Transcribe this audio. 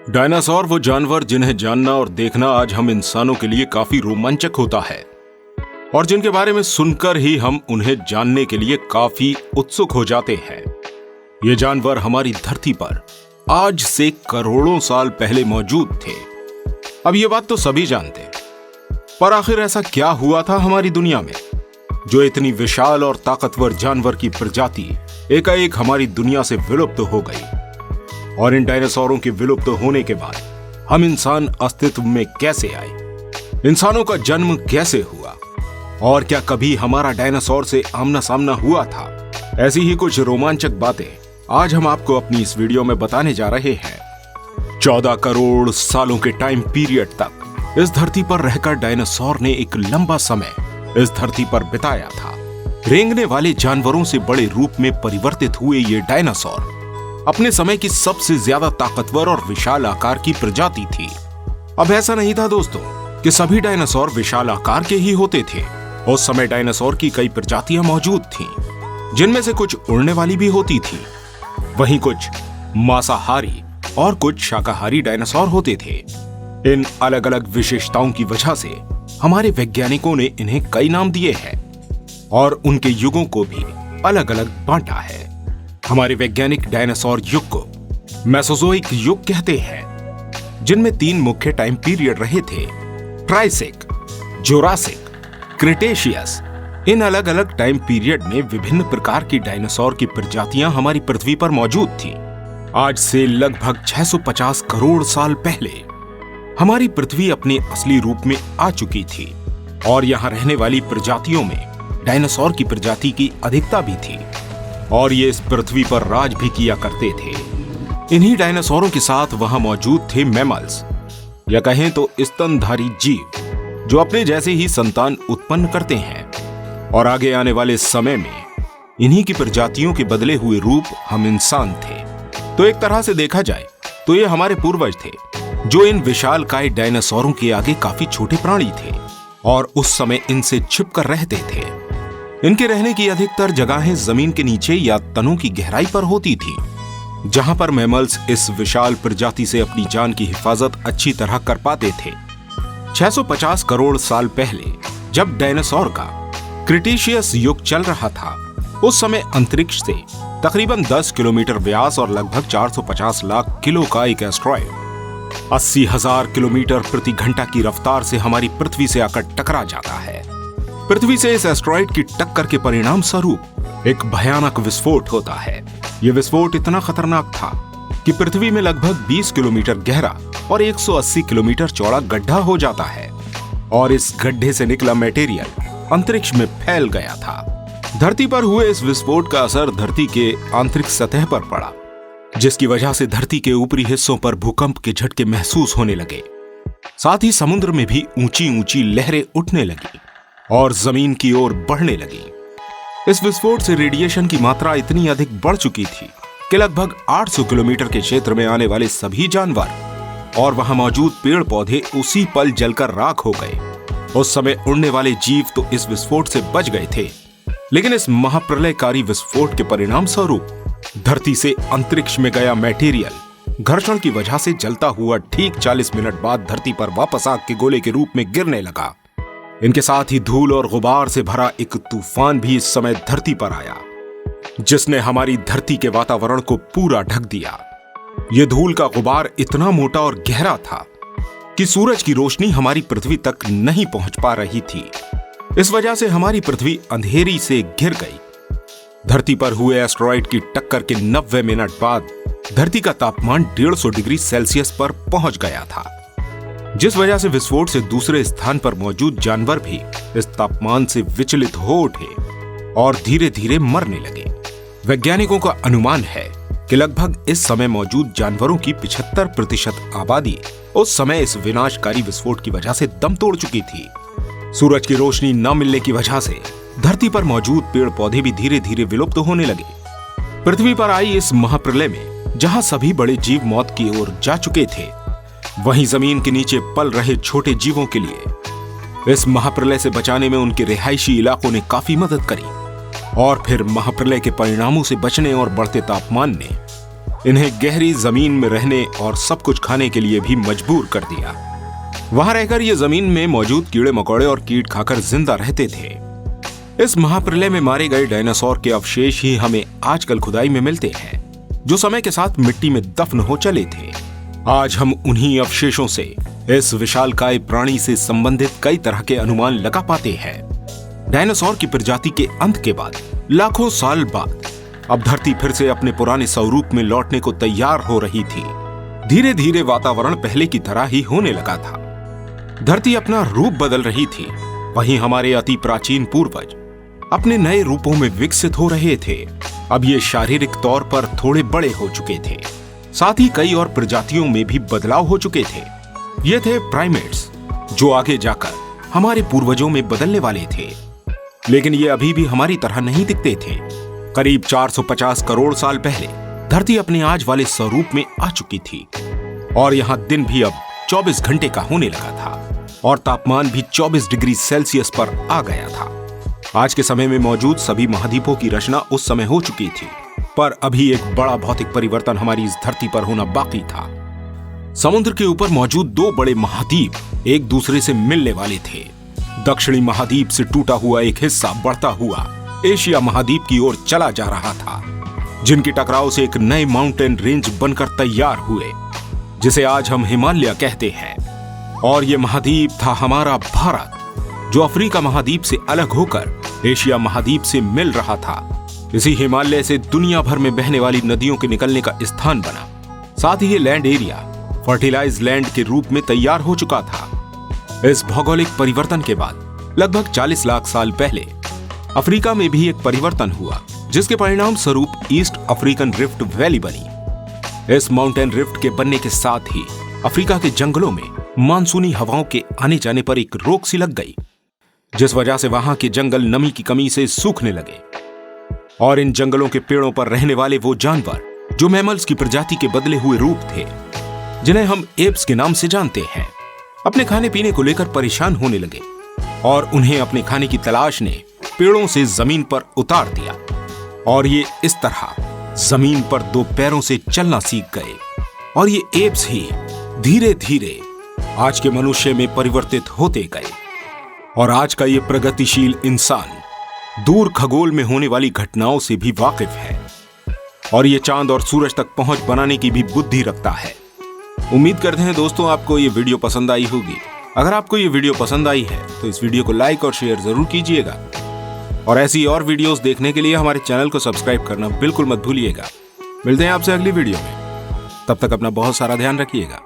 Dinosaur वो जानवर जिन्हें जानना और देखना आज हम इंसानों के लिए काफी रोमांचक होता है और जिनके बारे में सुनकर ही हम उन्हें जानने के लिए काफी उत्सुक हो जाते हैं। ये जानवर हमारी धरती पर आज से करोड़ों साल पहले मौजूद थे। अब ये बात तो सभी जानते हैं, पर आखिर ऐसा क्या हुआ था हमारी दुनिया में जो इतनी विशाल और ताकतवर जानवर की प्रजाति एकाएक हमारी दुनिया से विलुप्त हो गई। और इन डायनासोरों के विलुप्त होने के बाद हम इंसान अस्तित्व में कैसे आए, इंसानों का जन्म कैसे हुआ और क्या कभी हमारा डायनासोर से आमना सामना हुआ था, ऐसी ही कुछ रोमांचक बातें आज हम आपको अपनी इस वीडियो में बताने जा रहे हैं। 14 करोड़ सालों के टाइम पीरियड तक इस धरती पर रहकर डायनासोर ने एक लंबा समय इस धरती पर बिताया था। रेंगने वाले जानवरों से बड़े रूप में परिवर्तित हुए ये डायनासोर अपने समय की सबसे ज्यादा ताकतवर और विशाल आकार की प्रजाति थी। अब ऐसा नहीं था दोस्तों कि सभी डायनासोर विशाल आकार के ही होते थे। उस समय डायनासोर की कई प्रजातियां मौजूद थीं, जिनमें से कुछ उड़ने वाली भी होती थी, वहीं कुछ मांसाहारी और कुछ शाकाहारी डायनासोर होते थे। इन अलग अलग विशेषताओं की वजह से हमारे वैज्ञानिकों ने इन्हें कई नाम दिए हैं और उनके युगों को भी अलग अलग बांटा है। हमारे वैज्ञानिक डायनासोर युग को मेसोजोइक युग कहते हैं, जिनमें 3 मुख्य टाइम पीरियड रहे थे: ट्राइसिक, जोरासिक, क्रिटेशियस। इन अलग अलग टाइम पीरियड में विभिन्न प्रकार की डायनासोर की प्रजातियां हमारी पृथ्वी पर मौजूद थीं। आज से लगभग 650 करोड़ साल पहले हमारी पृथ्वी अपने असली रूप में आ चुकी थी और यहां रहने वाली प्रजातियों में डायनासोर की प्रजाति की अधिकता भी थी और ये इस पृथ्वी पर राज भी किया करते थे। इन्हीं डायनासोरों के साथ वहां मौजूद थे मैमल्स, या कहें तो स्तनधारी जीव, जो अपने जैसे ही संतान उत्पन्न करते हैं। और आगे आने वाले समय में इन्हीं की प्रजातियों के बदले हुए रूप हम इंसान थे। तो एक तरह से देखा जाए तो ये हमारे पूर्वज थे, जो इन विशालकाय डायनासोरों के आगे काफी छोटे प्राणी थे और उस समय इनसे छिपकर रहते थे। इनके रहने की अधिकतर जगहें जमीन के नीचे या तनों की गहराई पर होती थी, जहां पर मैमल्स इस विशाल प्रजाति से अपनी जान की हिफाजत अच्छी तरह कर पाते थे। 650 करोड़ साल पहले जब डायनासोर का क्रिटेशियस युग चल रहा था, उस समय अंतरिक्ष से तकरीबन 10 किलोमीटर व्यास और लगभग 450 लाख किलो का एक एस्ट्रॉयड 80,000 किलोमीटर प्रति घंटा की रफ्तार से हमारी पृथ्वी से आकर टकरा जाता है। पृथ्वी से इस एस्ट्रॉयड की टक्कर के परिणाम स्वरूप एक भयानक विस्फोट होता है। यह विस्फोट इतना खतरनाक था कि पृथ्वी में लगभग 20 किलोमीटर गहरा और 180 किलोमीटर चौड़ा गड्ढा हो जाता है और इस गड्ढे से निकला मटेरियल अंतरिक्ष में फैल गया था। धरती पर हुए इस विस्फोट का असर धरती के आंतरिक सतह पर पड़ा, जिसकी वजह से धरती के ऊपरी हिस्सों पर भूकंप के झटके महसूस होने लगे। साथ ही समुद्र में भी ऊंची ऊंची लहरें उठने लगी और जमीन की ओर बढ़ने लगी। इस विस्फोट से रेडिएशन की मात्रा इतनी अधिक बढ़ चुकी थी कि लगभग 800 किलोमीटर के क्षेत्र में आने वाले सभी जानवर और वहां मौजूद पेड़ पौधे उसी पल जलकर राख हो गए। उस समय उड़ने वाले जीव तो इस विस्फोट से बच गए थे, लेकिन इस महाप्रलयकारी विस्फोट के परिणाम स्वरूप धरती से अंतरिक्ष में गया मटेरियल घर्षण की वजह से जलता हुआ ठीक 40 मिनट बाद धरती पर वापस आग के गोले के रूप में गिरने लगा। इनके साथ ही धूल और गुबार से भरा एक तूफान भी इस समय धरती पर आया, जिसने हमारी धरती के वातावरण को पूरा ढक दिया। यह धूल का गुबार इतना मोटा और गहरा था कि सूरज की रोशनी हमारी पृथ्वी तक नहीं पहुंच पा रही थी। इस वजह से हमारी पृथ्वी अंधेरी से घिर गई। धरती पर हुए एस्ट्रॉयड की टक्कर के 90 मिनट बाद धरती का तापमान 150 डिग्री सेल्सियस पर पहुंच गया था, जिस वजह से विस्फोट से दूसरे स्थान पर मौजूद जानवर भी इस तापमान से विचलित हो उठे और धीरे धीरे मरने लगे। वैज्ञानिकों का अनुमान है कि लगभग इस समय मौजूद जानवरों की 75% आबादी उस समय इस विनाशकारी विस्फोट की वजह से दम तोड़ चुकी थी। सूरज की रोशनी न मिलने की वजह से धरती पर मौजूद पेड़ पौधे भी धीरे धीरे विलुप्त होने लगे। पृथ्वी पर आई इस महाप्रलय में जहां सभी बड़े जीव मौत की ओर जा चुके थे, वहीं जमीन के नीचे पल रहे छोटे जीवों के लिए इस महाप्रलय से बचाने में उनके रिहायशी इलाकों ने काफी मदद करी। और फिर महाप्रलय के परिणामों से बचने और बढ़ते तापमान ने इन्हें गहरी जमीन में रहने और सब कुछ खाने के लिए भी मजबूर कर दिया। वहां रहकर ये जमीन में मौजूद कीड़े मकोड़े और कीट खाकर जिंदा रहते थे। इस महाप्रलय में मारे गए डायनासोर के अवशेष ही हमें आजकल खुदाई में मिलते हैं, जो समय के साथ मिट्टी में दफन हो चले थे। आज हम उन्हीं अवशेषों से इस विशालकाय प्राणी से संबंधित कई तरह के अनुमान लगा पाते हैं। डायनासोर की प्रजाति के अंत के बाद लाखों साल बाद अब धरती फिर से अपने पुराने स्वरूप में लौटने को तैयार हो रही थी। धीरे धीरे वातावरण पहले की तरह ही होने लगा था। धरती अपना रूप बदल रही थी, वहीं हमारे अति प्राचीन पूर्वज अपने नए रूपों में विकसित हो रहे थे। अब ये शारीरिक तौर पर थोड़े बड़े हो चुके थे, साथ ही कई और प्रजातियों में भी बदलाव हो चुके थे। ये थे प्राइमेट्स, जो आगे जाकर हमारे पूर्वजों में बदलने वाले थे, लेकिन ये अभी भी हमारी तरह नहीं दिखते थे। करीब 450 करोड़ साल पहले धरती अपने आज वाले स्वरूप में आ चुकी थी और यहाँ दिन भी अब 24 घंटे का होने लगा था और तापमान भी 24 डिग्री सेल्सियस पर आ गया था। आज के समय में मौजूद सभी महाद्वीपों की रचना उस समय हो चुकी थी, पर अभी एक बड़ा भौतिक परिवर्तन हमारी इस धरती पर होना बाकी था। समुद्र के ऊपर मौजूद 2 बड़े महाद्वीप एक दूसरे से मिलने वाले थे। दक्षिणी महाद्वीप से टूटा हुआ एक हिस्सा बढ़ता हुआ एशिया महाद्वीप की ओर चला जा रहा था, जिनके टकराव से एक नए माउंटेन रेंज बनकर तैयार हुए, जिसे आज हम हिमालय कहते हैं। और ये महाद्वीप था हमारा भारत, जो अफ्रीका महाद्वीप से अलग होकर एशिया महाद्वीप से मिल रहा था। इसी हिमालय से दुनिया भर में बहने वाली नदियों के निकलने का स्थान बना। साथ ही ये लैंड एरिया फर्टिलाइज लैंड के रूप में तैयार हो चुका था। इस भौगोलिक परिवर्तन के बाद लगभग 40 लाख साल पहले अफ्रीका में भी एक परिवर्तन हुआ, जिसके परिणाम स्वरूप ईस्ट अफ्रीकन रिफ्ट वैली बनी। इस माउंटेन रिफ्ट के बनने के साथ ही अफ्रीका के जंगलों में मानसूनी हवाओं के आने जाने पर एक रोक सी लग गई, जिस वजह से वहां के जंगल नमी की कमी से सूखने लगे और इन जंगलों के पेड़ों पर रहने वाले वो जानवर जो मैमल्स की प्रजाति के बदले हुए रूप थे, जिन्हें हम एप्स के नाम से जानते हैं, अपने खाने पीने को लेकर परेशान होने लगे और उन्हें अपने खाने की तलाश ने पेड़ों से जमीन पर उतार दिया और ये इस तरह जमीन पर 2 पैरों से चलना सीख गए। और ये एप्स ही धीरे धीरे आज के मनुष्य में परिवर्तित होते गए और आज का ये प्रगतिशील इंसान दूर खगोल में होने वाली घटनाओं से भी वाकिफ है और ये चांद और सूरज तक पहुंच बनाने की भी बुद्धि रखता है। उम्मीद करते हैं दोस्तों आपको ये वीडियो पसंद आई होगी। अगर आपको ये वीडियो पसंद आई है तो इस वीडियो को लाइक और शेयर जरूर कीजिएगा और ऐसी और वीडियोस देखने के लिए हमारे चैनल को सब्सक्राइब करना बिल्कुल मत भूलिएगा। मिलते हैं आपसे अगली वीडियो में, तब तक अपना बहुत सारा ध्यान रखिएगा।